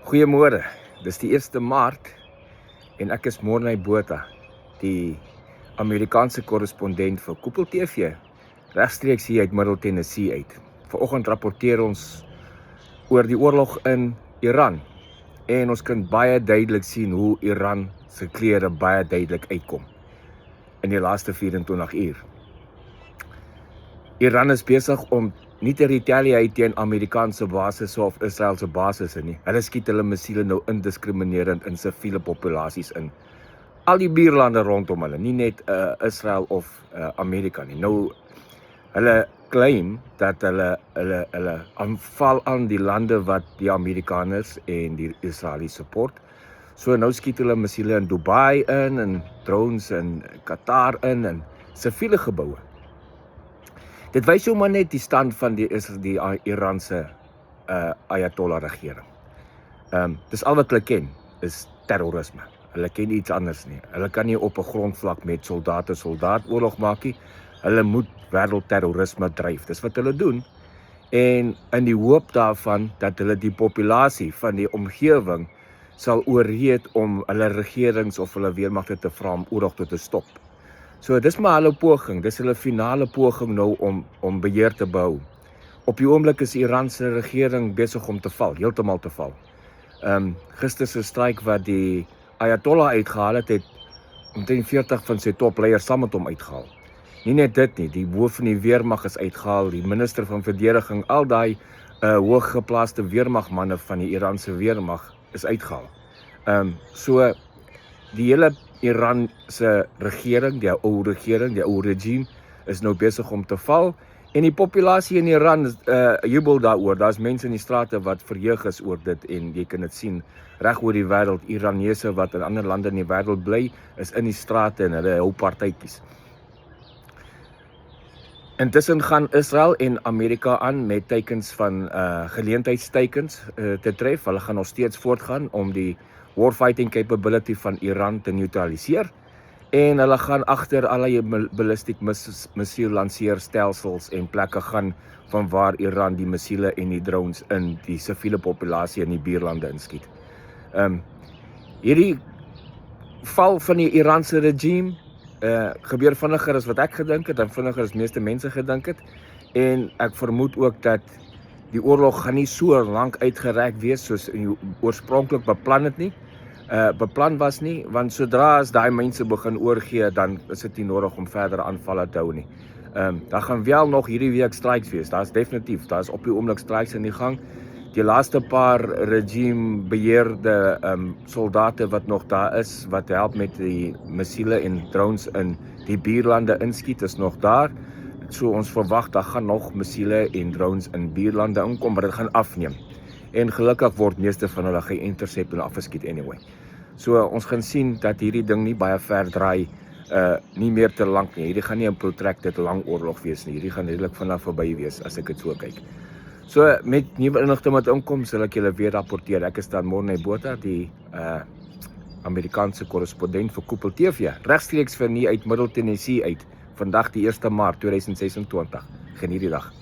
Goeiemôre, dis die 1 Maart en ek is Morney Botha, die Amerikaanse korrespondent vir Koepel TV, regstreeks hier uit Middle Tennessee uit. Vanoggend rapporteer ons oor die oorlog in Iran en ons kan baie duidelik sien hoe Iran se klere baie duidelik uitkom in die laaste 24 uur. Iran is besig om nie te retaliate teen Amerikaanse basisse of Israelse basisse nie. Hulle skiet hulle missiele nou indiskriminerend in siviele populasies in. Al die buurlande rondom hulle, nie net Israel of Amerika nie. Nou, hulle claim dat hulle aanval aan die lande wat die Amerikaners en die Israelies support. So nou skiet hulle missiele in Dubai in drones in Qatar in siviele geboue. Dit wys jou maar net die stand van die Iranse Ayatollah regering. Dis al wat hulle ken, is terrorisme. Hulle ken iets anders nie. Hulle kan nie op 'n grondvlak met soldaat oorlog maak nie. Hulle moet wêreldterrorisme dryf. Dis wat hulle doen. En in die hoop daarvan dat hulle die populasie van die omgewing sal oorreed om hulle regerings of hulle weermagte te vra om oorlog te stop. So dis maar hulle poging, dis hulle finale poging nou om beheer te behou. Op die oomblik is die Iranse regering besig om te val, heeltemal te val. Gister se stryk wat die Ayatollah uitgehaal het omtrent 40 van sy topleiers saam met hom uitgehaal. Nie net dit nie, die hoof van die weermag is uitgehaal, die minister van verdediging, al daai hooggeplaaste weermagmanne van die Iranse weermag is uitgehaal. So die hele Iran se regering, die ou regime is nou besig om te val en die populasie in Iran jubel daaroor. Daar's mense in die strate wat verheug is oor dit en jy kan dit sien reg oor die wêreld. Iranese wat in ander lande in die wêreld bly, is in die strate en hulle hou partytjies. Intussen gaan Israel en Amerika aan met teikens van geleentheidsteikens te tref. Hulle gaan nog steeds voortgaan om die warfighting capability van Iran te neutraliseer en hulle gaan agter allerlei ballistic missile lanseerstelsels en plekke gaan van waar Iran die missiele en die drones in die siviele populasie in die buurlande inskiet. Hierdie val van die Iranse regime gebeur vinniger as wat ek gedink het en vinniger as meeste mense gedink het en ek vermoed ook dat die oorlog gaan nie so lank uitgereik wees soos oorspronklik beplan het nie. Beplan was nie, want sodra as daai mense begin oorgee, dan is dit nie nodig om verdere aanvalle te hou nie. Daar gaan wel nog hierdie week strikes wees, daar's definitief, daar's op die oomblik strikes in die gang. Die laaste paar regime beheerde soldate wat nog daar is, wat help met die missiele en drones in die buurlande inskiet, is nog daar. So ons verwag daar gaan nog missiele en drones in buurlande inkom, maar dit gaan afneem. En gelukkig word meeste van hulle geïntercept en afgeskiet anyway. So ons gaan sien dat hierdie ding nie baie ver draai, nie meer te lank nie. Hierdie gaan nie 'n protracted lang oorlog wees nie. Hierdie gaan redelik vinnig verby wees as ek dit so kyk. So met nuwe inligting wat inkom, sal ek julle weer rapporteer. Ek is dan Morney Botha, die Amerikaanse korrespondent vir Koepel TV, regstreeks vir nie uit Middle Tennessee uit. Vandag die 1 Maart 2026. Geniet die dag.